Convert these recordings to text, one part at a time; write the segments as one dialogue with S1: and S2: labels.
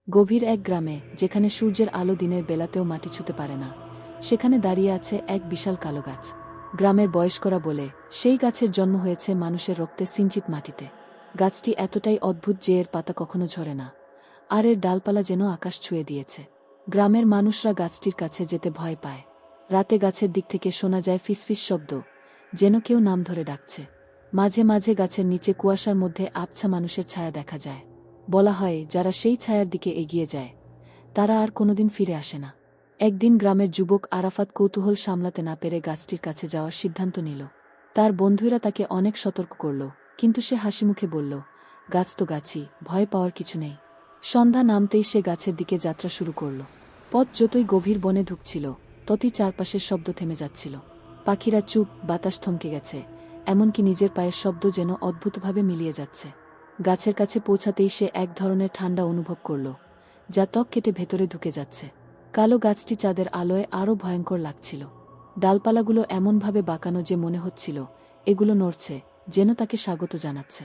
S1: গভীর এক গ্রামে, যেখানে সূর্যের আলো দিনের বেলাতেও মাটি ছুঁতে পারে না, সেখানে দাঁড়িয়ে আছে এক বিশাল কালো গাছ। গ্রামের বয়স্করা বলে, সেই গাছের জন্ম হয়েছে মানুষের রক্তে সিঞ্চিত মাটিতে। গাছটি এতটাই অদ্ভুত যে এর পাতা কখনো ঝরে না, আর এর ডালপালা যেন আকাশ ছুঁয়ে দিয়েছে। গ্রামের মানুষরা গাছটির কাছে যেতে ভয় পায়। রাতে গাছের দিক থেকে শোনা যায় ফিসফিস শব্দ, যেন কেউ নাম ধরে ডাকছে। মাঝে মাঝে গাছের নিচে কুয়াশার মধ্যে আবছা মানুষের ছায়া দেখা যায়। বলা হয়, যারা সেই ছায়ার দিকে এগিয়ে যায়, তারা আর কোনোদিন ফিরে আসে না। একদিন গ্রামের যুবক আরাফাত কৌতূহল সামলাতে না পেরে গাছটির কাছে যাওয়ার সিদ্ধান্ত নিল। তার বন্ধুরা তাকে অনেক সতর্ক করল, কিন্তু সে হাসিমুখে বলল, গাছ তো গাছই, ভয় পাওয়ার কিছু নেই। সন্ধ্যা নামতেই সে গাছের দিকে যাত্রা শুরু করল। পথ যতই গভীর বনে ঢুকছিল, ততই চারপাশের শব্দ থেমে যাচ্ছিল। পাখিরা চুপ, বাতাস থমকে গেছে, এমনকি নিজের পায়ের শব্দ যেন অদ্ভুতভাবে মিলিয়ে যাচ্ছে। গাছের কাছে পৌঁছাতেই সে এক ধরনের ঠান্ডা অনুভব করল, যা ত্বক কেটে ভেতরে ঢুকে যাচ্ছে। কালো গাছটি চাঁদের আলোয় আরও ভয়ঙ্কর লাগছিল। ডালপালাগুলো এমনভাবে বাঁকানো যে মনে হচ্ছিল এগুলো নড়ছে, যেন তাকে স্বাগত জানাচ্ছে।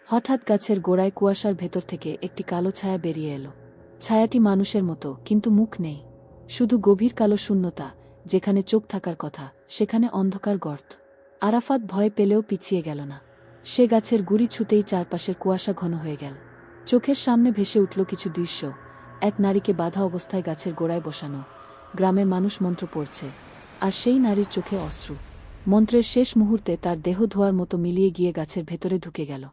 S1: হঠাৎ গাছের গোড়ায় কুয়াশার ভেতর থেকে একটি কালো ছায়া বেরিয়ে এলো। ছায়াটি মানুষের মতো, কিন্তু মুখ নেই। শুধু গভীর কালো শূন্যতা। যেখানে চোখ থাকার কথা, সেখানে অন্ধকার গর্ত। আরাফাত ভয় পেলেও পিছিয়ে গেল না। সে গাছের গুড়ি ছুঁতেই চারপাশের কুয়াশা ঘন হয়ে গেল। চোখের সামনে ভেসে উঠল কিছু দৃশ্য। এক নারীকে বাঁধা অবস্থায় গাছের গোড়ায় বসানো, গ্রামের মানুষ মন্ত্র পড়ছে, আর সেই নারীর চোখে অশ্রু। মন্ত্রের শেষ মুহূর্তে তার দেহ ধোয়ার মতো মিলিয়ে গিয়ে গাছের ভেতরে ঢুকে গেল।